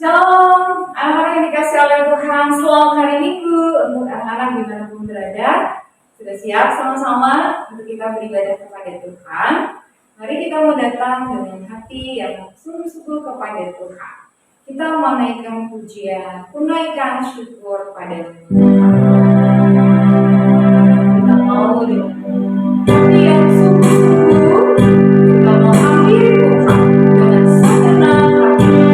Shalom, anak-anak yang dikasih oleh Tuhan. Selamat hari Minggu untuk anak-anak dimanapun berada. Sudah siap sama-sama untuk kita beribadah kepada Tuhan. Mari kita mau datang dengan hati yang sungguh-sungguh kepada Tuhan. Kita menaikkan pujian, menaikkan syukur pada Tuhan. Kita mau dengan hati yang sungguh-sungguh, kita mau hampiri Tuhan dengan segenap hati.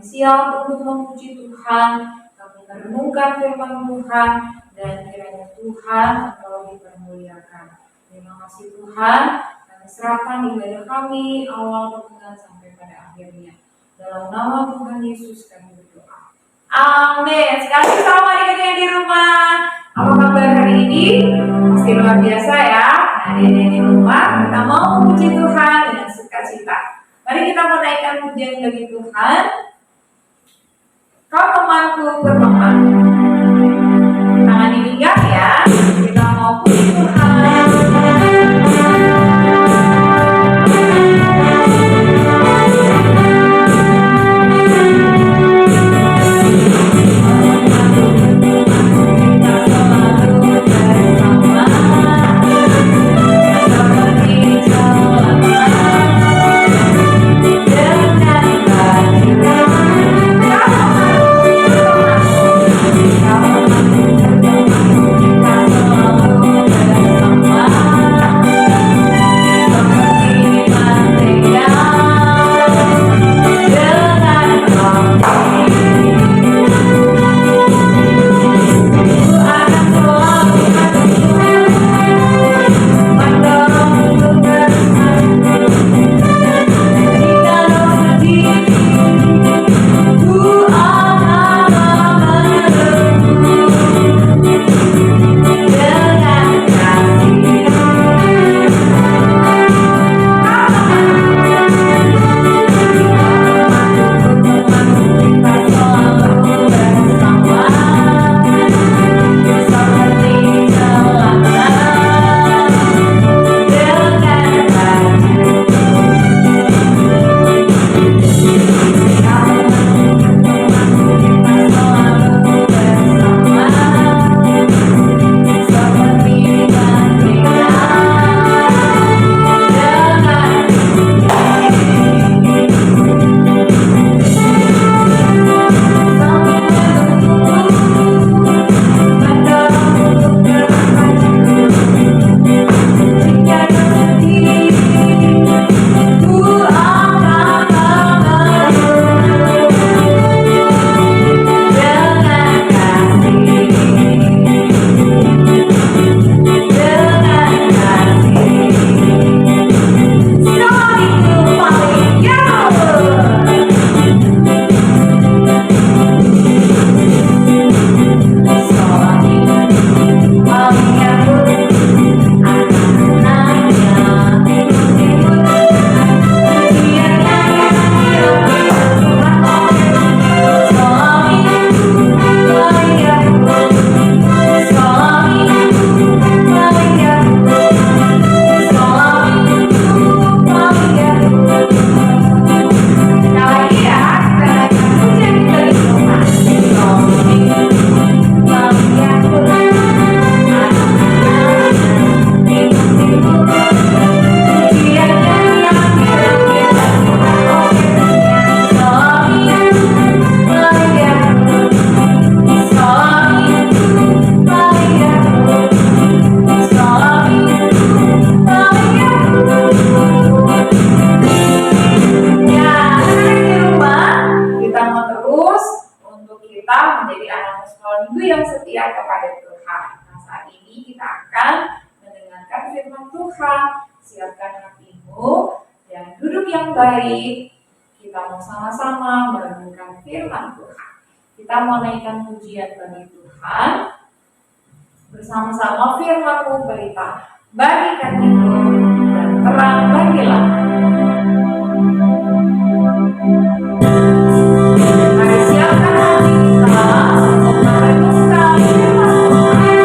Siap untuk memuji Tuhan, kami merenungkan firman Tuhan, dan kiranya Tuhan Engkau dipermuliakan. Terima kasih Tuhan, kami serahkan ibadah kami awal pertengahan sampai pada akhirnya. Dalam nama Tuhan Yesus kami berdoa. Amin. Sekali sama dengan yang di rumah. Apa kabar hari ini? Pasti luar biasa ya. Nah, di rumah kita mau memuji Tuhan dengan sukacita. Mari kita menaikkan pujian bagi Tuhan. Kau temanku berpeman, tangan dipegang ya, kita mau puji Tuhan. kita menjadi anak sekolah minggu yang setia kepada Tuhan. Nah, saat ini kita akan mendengarkan firman Tuhan. Siapkan hatimu dan duduk yang baik. Kita mau sama-sama merenungkan firman Tuhan. Kita mau naikkan pujian bagi Tuhan. Bersama-sama firman-Mu berita, bagikan itu dan terang bagilah. Mari siapkan hati kita untuk merenungkan firman Tuhan.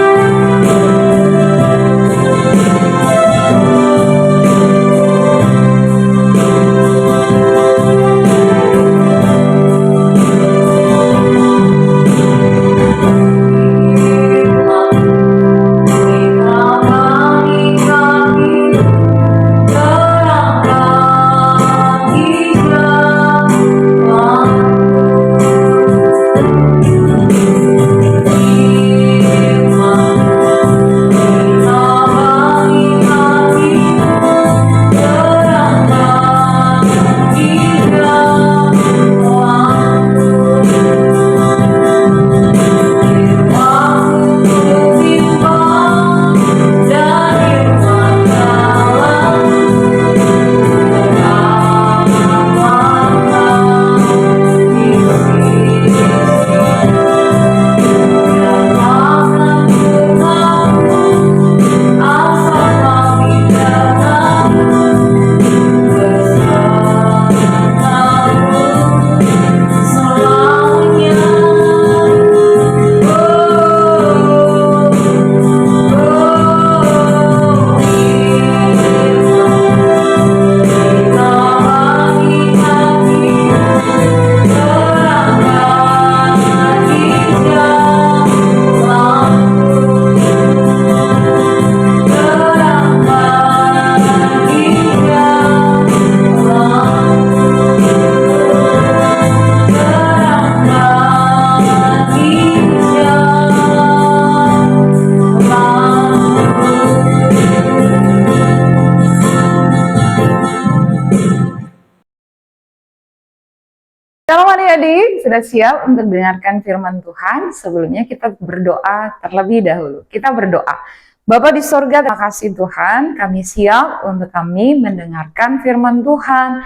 Shalom adik-adik, sudah siap untuk mendengarkan firman Tuhan? Sebelumnya kita berdoa terlebih dahulu. Kita berdoa. Bapa di sorga, terima kasih Tuhan, kami siap untuk kami mendengarkan firman Tuhan.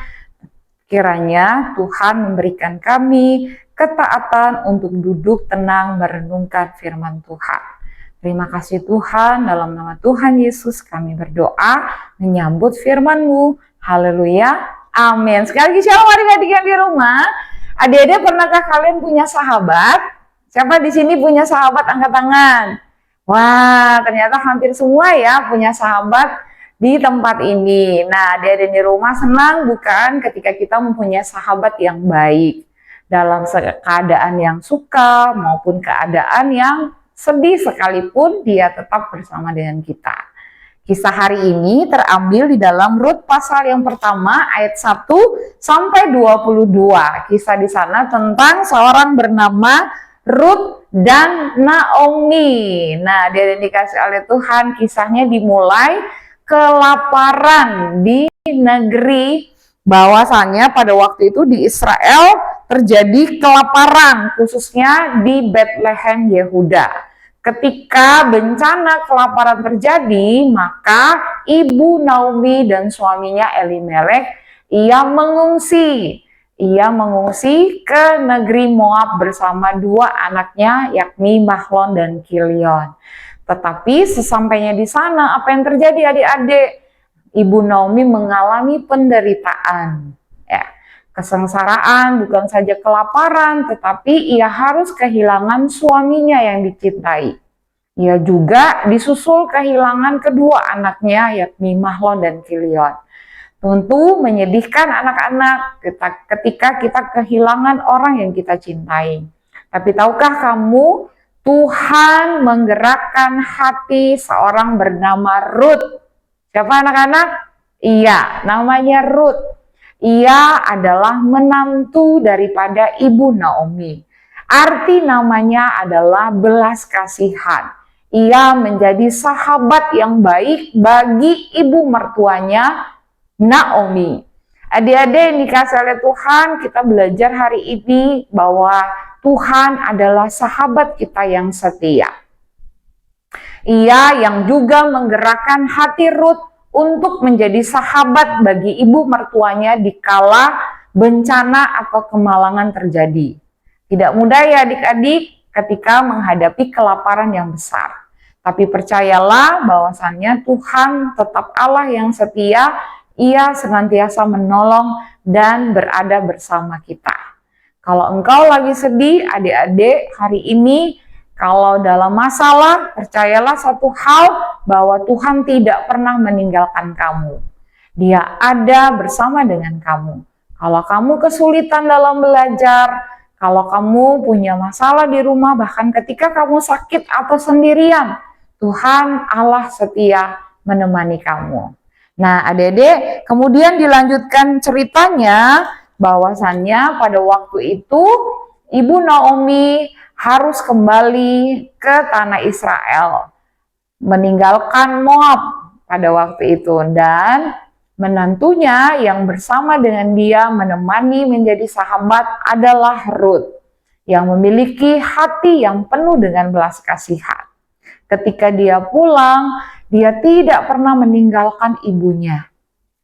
Kiranya Tuhan memberikan kami ketaatan untuk duduk tenang merenungkan firman Tuhan. Terima kasih Tuhan, dalam nama Tuhan Yesus kami berdoa menyambut firman-Mu. Haleluya, amin. Sekali lagi shalom adik-adik yang di rumah. Adik-adik, pernahkah kalian punya sahabat? Siapa di sini punya sahabat? Angkat tangan. Wah, ternyata hampir semua ya punya sahabat di tempat ini. Nah, adik-adik di rumah senang bukan ketika kita mempunyai sahabat yang baik dalam keadaan yang suka maupun keadaan yang sedih sekalipun dia tetap bersama dengan kita. Kisah hari ini terambil di dalam Rut pasal yang pertama ayat 1 sampai 22. Kisah di sana tentang seorang bernama Rut dan Naomi. Nah, dia dikasih oleh Tuhan, kisahnya dimulai kelaparan di negeri, bahwasannya pada waktu itu di Israel terjadi kelaparan khususnya di Bethlehem Yehuda. Ketika bencana kelaparan terjadi, maka ibu Naomi dan suaminya Elimelek ia mengungsi ke negeri Moab bersama dua anaknya, yakni Mahlon dan Kilion. Tetapi sesampainya di sana, apa yang terjadi adik-adik? Ibu Naomi mengalami penderitaan, ya, kesengsaraan, bukan saja kelaparan, tetapi ia harus kehilangan suaminya yang dicintai. Ia juga disusul kehilangan kedua anaknya, yakni Mahlon dan Kilion. Tentu menyedihkan anak-anak ketika kita kehilangan orang yang kita cintai. Tapi tahukah kamu, Tuhan menggerakkan hati seorang bernama Rut. Siapa anak-anak? Iya, namanya Rut. Ia adalah menantu daripada ibu Naomi. Arti namanya adalah belas kasihan. Ia menjadi sahabat yang baik bagi ibu mertuanya Naomi. Adik-adik yang dikasih oleh Tuhan, kita belajar hari ini bahwa Tuhan adalah sahabat kita yang setia. Ia yang juga menggerakkan hati Ruth untuk menjadi sahabat bagi ibu mertuanya dikala bencana atau kemalangan terjadi. Tidak mudah ya adik-adik ketika menghadapi kelaparan yang besar. Tapi percayalah bahwasannya Tuhan tetap Allah yang setia, Ia senantiasa menolong dan berada bersama kita. Kalau engkau lagi sedih, adik-adik, hari ini kalau dalam masalah, percayalah satu hal bahwa Tuhan tidak pernah meninggalkan kamu. Dia ada bersama dengan kamu. Kalau kamu kesulitan dalam belajar, kalau kamu punya masalah di rumah, bahkan ketika kamu sakit atau sendirian, Tuhan Allah setia menemani kamu. Nah, adik-adik, kemudian dilanjutkan ceritanya bahwasannya pada waktu itu Ibu Naomi harus kembali ke tanah Israel, meninggalkan Moab pada waktu itu, dan menantunya yang bersama dengan dia menemani menjadi sahabat adalah Ruth, yang memiliki hati yang penuh dengan belas kasihan. Ketika dia pulang, dia tidak pernah meninggalkan ibunya,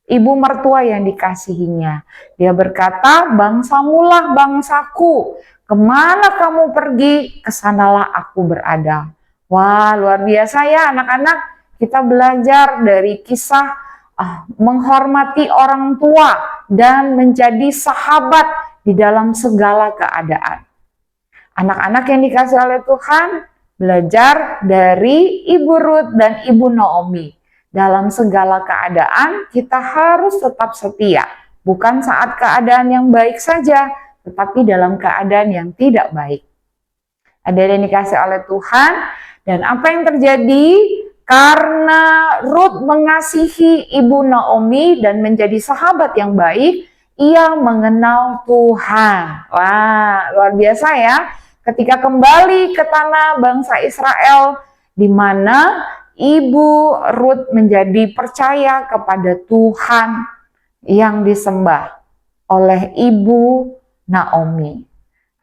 ibu mertua yang dikasihinya. Dia berkata, "Bangsamulah bangsaku, kemana kamu pergi, kesanalah aku berada." Wah, luar biasa ya anak-anak. Kita belajar dari kisah menghormati orang tua dan menjadi sahabat di dalam segala keadaan. Anak-anak yang dikasih oleh Tuhan, belajar dari Ibu Ruth dan Ibu Naomi. Dalam segala keadaan kita harus tetap setia. Bukan saat keadaan yang baik saja, tetapi dalam keadaan yang tidak baik. Ada yang dikasih oleh Tuhan, dan apa yang terjadi? Karena Ruth mengasihi Ibu Naomi dan menjadi sahabat yang baik, ia mengenal Tuhan. Wah, luar biasa ya. Ketika kembali ke tanah bangsa Israel, di mana Ibu Ruth menjadi percaya kepada Tuhan yang disembah oleh Ibu Naomi.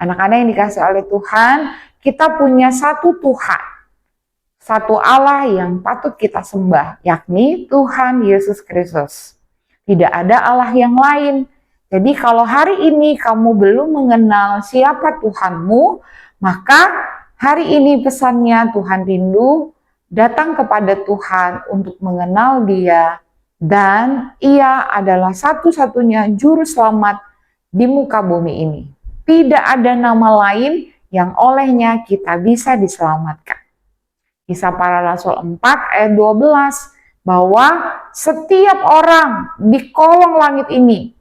Anak-anak yang dikasih oleh Tuhan, kita punya satu Tuhan, satu Allah yang patut kita sembah, yakni Tuhan Yesus Kristus. Tidak ada Allah yang lain. Jadi kalau hari ini kamu belum mengenal siapa Tuhanmu, maka hari ini pesannya Tuhan rindu datang kepada Tuhan untuk mengenal Dia, dan Ia adalah satu-satunya juru selamat di muka bumi ini. Tidak ada nama lain yang olehnya kita bisa diselamatkan. Kisah Para Rasul 4 ayat 12, bahwa setiap orang di kolong langit ini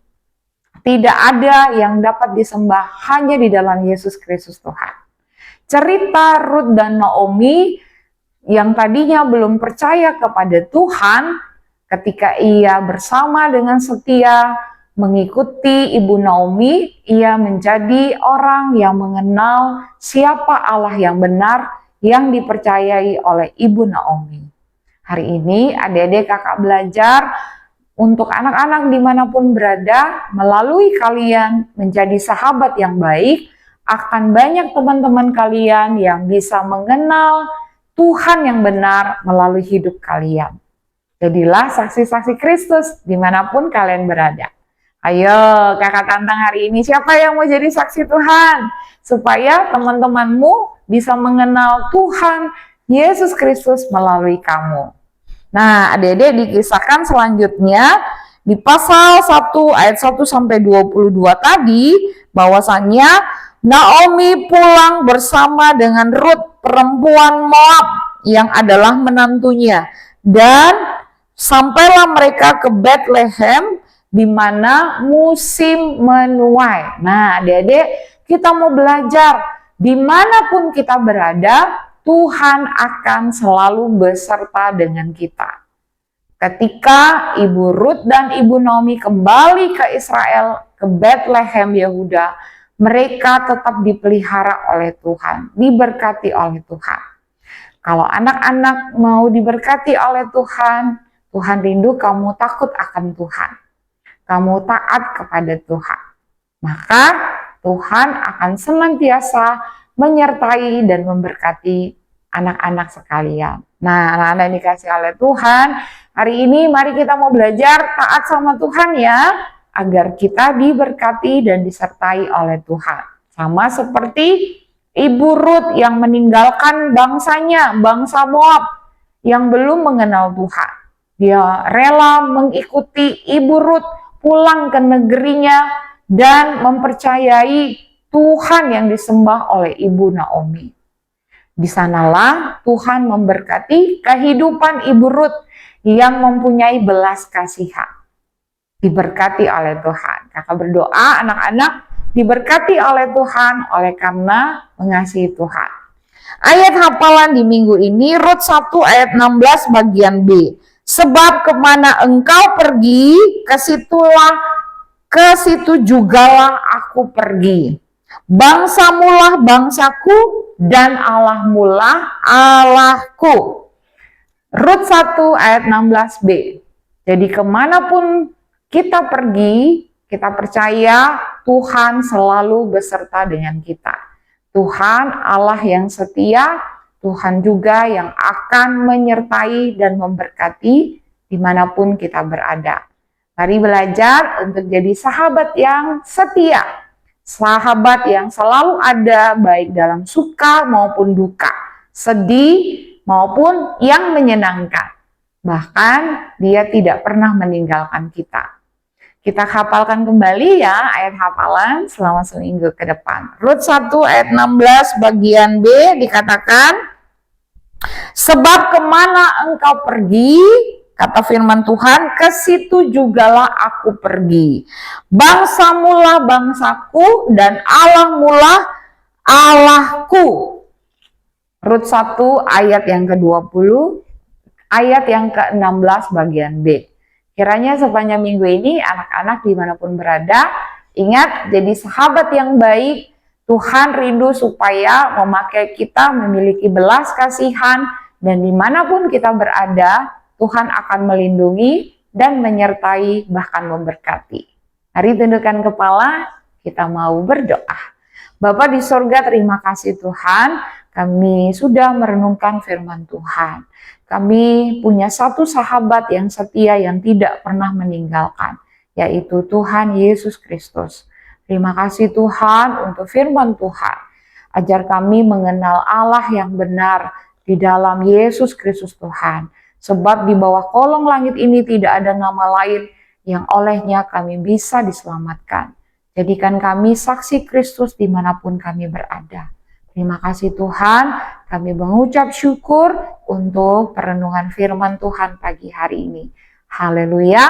tidak ada yang dapat disembah hanya di dalam Yesus Kristus Tuhan. Cerita Ruth dan Naomi yang tadinya belum percaya kepada Tuhan, ketika ia bersama dengan setia mengikuti Ibu Naomi, ia menjadi orang yang mengenal siapa Allah yang benar yang dipercayai oleh Ibu Naomi. Hari ini adik-adik kakak belajar untuk anak-anak dimanapun berada, melalui kalian menjadi sahabat yang baik, akan banyak teman-teman kalian yang bisa mengenal Tuhan yang benar melalui hidup kalian. Jadilah saksi-saksi Kristus dimanapun kalian berada. Ayo kakak tantang hari ini, siapa yang mau jadi saksi Tuhan? Supaya teman-temanmu bisa mengenal Tuhan Yesus Kristus melalui kamu. Nah, adik-adik dikisahkan selanjutnya di pasal 1 ayat 1 sampai 22 tadi, bahwasannya Naomi pulang bersama dengan Ruth, perempuan Moab yang adalah menantunya, dan sampailah mereka ke Bethlehem di mana musim menuai. Nah, adik-adik, kita mau belajar dimanapun kita berada, Tuhan akan selalu beserta dengan kita. Ketika Ibu Ruth dan Ibu Naomi kembali ke Israel, ke Bethlehem Yehuda, mereka tetap dipelihara oleh Tuhan, diberkati oleh Tuhan. Kalau anak-anak mau diberkati oleh Tuhan, Tuhan rindu kamu takut akan Tuhan. kamu taat kepada Tuhan. Maka Tuhan akan senantiasa menyertai dan memberkati anak-anak sekalian. Nah, anak-anak yang dikasih oleh Tuhan, hari ini mari kita mau belajar taat sama Tuhan ya, agar kita diberkati dan disertai oleh Tuhan. Sama seperti Ibu Rut yang meninggalkan bangsanya, bangsa Moab yang belum mengenal Tuhan. Dia rela mengikuti Ibu Rut pulang ke negerinya dan mempercayai Tuhan yang disembah oleh Ibu Naomi. Di sanalah Tuhan memberkati kehidupan Ibu Rut yang mempunyai belas kasihan. Diberkati oleh Tuhan. Kakak berdoa anak-anak diberkati oleh Tuhan oleh karena mengasihi Tuhan. Ayat hafalan di minggu ini Rut 1 ayat 16 bagian B. Sebab kemana engkau pergi, ke situ jugalah aku pergi. Bangsamulah bangsaku dan Allahmulah Allahku. Rut 1 ayat 16b. Jadi kemanapun kita pergi, kita percaya Tuhan selalu beserta dengan kita. Tuhan Allah yang setia, Tuhan juga yang akan menyertai dan memberkati dimanapun kita berada. Mari belajar untuk jadi sahabat yang setia. Sahabat yang selalu ada baik dalam suka maupun duka, sedih maupun yang menyenangkan. Bahkan dia tidak pernah meninggalkan kita. Kita hafalkan kembali ya ayat hafalan selama seminggu ke depan. Rut 1 ayat 16 bagian B dikatakan, sebab kemana engkau pergi, kata firman Tuhan, ke situ jugalah aku pergi. Bangsamulah bangsaku dan Allahmulah Allahku. Rut 1 ayat yang ke-20, ayat yang ke-16 bagian B. Kiranya sepanjang minggu ini anak-anak dimanapun berada, ingat jadi sahabat yang baik. Tuhan rindu supaya memakai kita memiliki belas kasihan dan dimanapun kita berada, Tuhan akan melindungi dan menyertai bahkan memberkati. Mari tundukkan kepala, kita mau berdoa. Bapa di sorga, terima kasih Tuhan, kami sudah merenungkan firman Tuhan. Kami punya satu sahabat yang setia yang tidak pernah meninggalkan, yaitu Tuhan Yesus Kristus. Terima kasih Tuhan untuk firman Tuhan. Ajar kami mengenal Allah yang benar di dalam Yesus Kristus Tuhan. Sebab di bawah kolong langit ini tidak ada nama lain yang olehnya kami bisa diselamatkan. Jadikan kami saksi Kristus dimanapun kami berada. Terima kasih Tuhan, kami mengucap syukur untuk perenungan firman Tuhan pagi hari ini. Haleluya,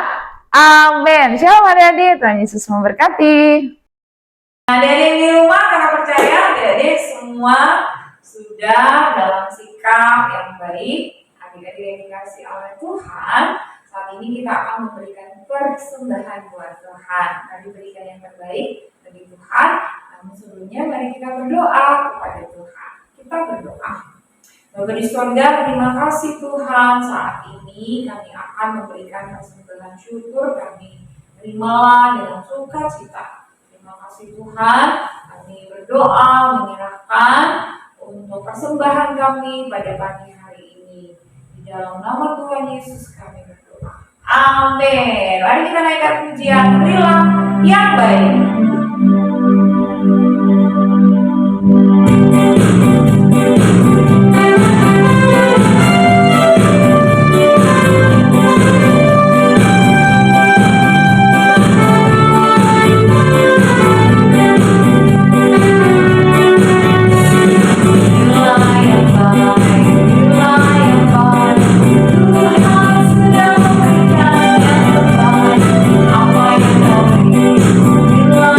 amin. Shalom adik-adik, Tuhan Yesus memberkati. Adik-adik di rumah, kakak percaya adik-adik semua sudah dalam sikap yang baik. Adik-adik yang dikasih oleh Tuhan, saat ini kita akan memberikan persembahan buat Tuhan. Kami berikan yang terbaik bagi Tuhan. Namun sebelumnya mari kita berdoa kepada Tuhan. Kita berdoa. Bapa di surga, terima kasih Tuhan, saat ini kami akan memberikan persembahan syukur kami. Terimalah dengan sukacita. Terima kasih Tuhan, kami berdoa menyerahkan untuk persembahan kami pada pagi hari ini. Di dalam nama Tuhan Yesus kami berdoa. Amin. Mari kita naikkan pujian, berilah yang baik. Apa yang kau beri, bila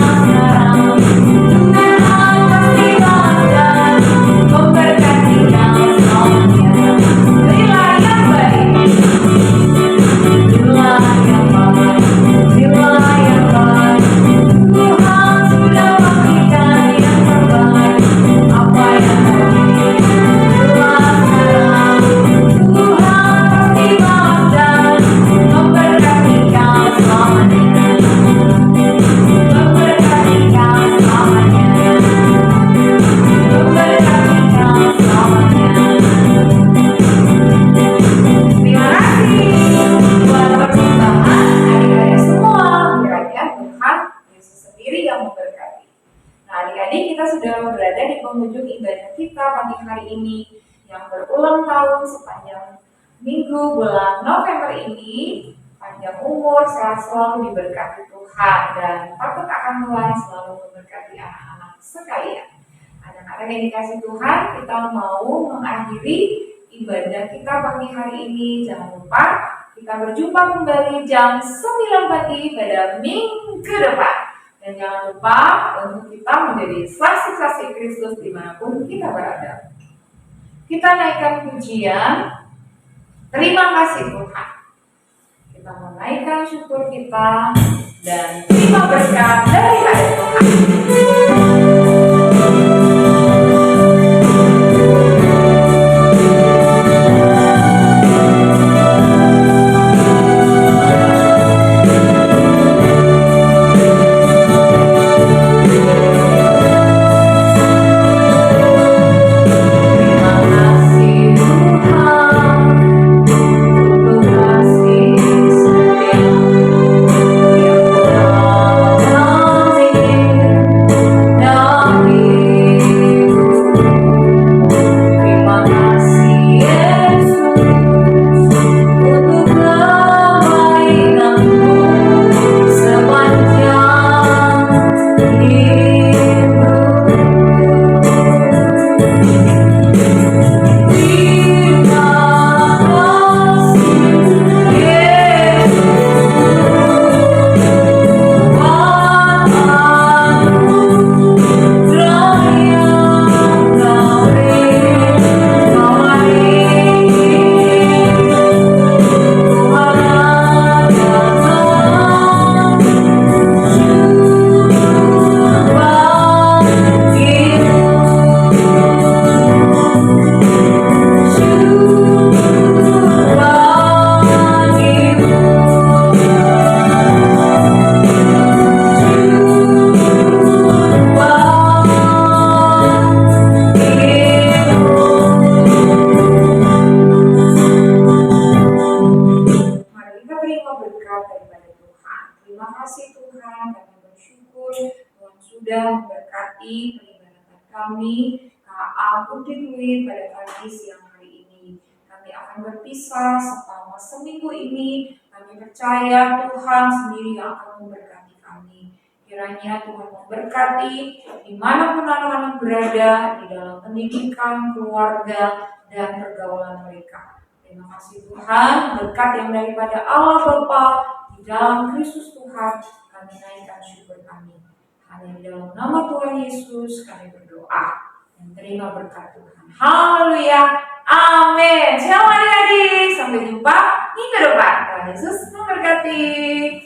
kita pagi hari ini yang berulang tahun sepanjang minggu bulan November ini. Panjang umur, sehat selalu diberkati Tuhan, dan takut akan Tuhan selalu memberkati anak-anak sekalian. Anak-anak yang dikasih Tuhan, kita mau mengakhiri ibadah kita pagi hari ini. Jangan lupa kita berjumpa kembali jam 9 pagi pada minggu depan. Dan jangan lupa untuk kita menjadi saksi-saksi Kristus dimanapun kita berada. Kita naikkan pujian, terima kasih Tuhan. Kita menaikkan syukur kita dan terima berkat daripada Tuhan. Sudah memberkati peribadatan kami, KA Bukti Dwi pada pagi siang hari ini. Kami akan berpisah selama seminggu ini. Kami percaya Tuhan sendiri yang akan memberkati kami. Kiranya Tuhan memberkati dimanapun anak-anak berada, di dalam pendidikan, keluarga, dan pergaulan mereka. Terima kasih Tuhan, berkat yang daripada Allah Bapa di dalam Kristus Tuhan, kami naikkan syukur kami. Hanya di dalam nama Tuhan Yesus kami berdoa dan terima berkat Tuhan. Haleluya, amin. Shalom adik-adik, sampai jumpa minggu depan. Tuhan Yesus memberkati.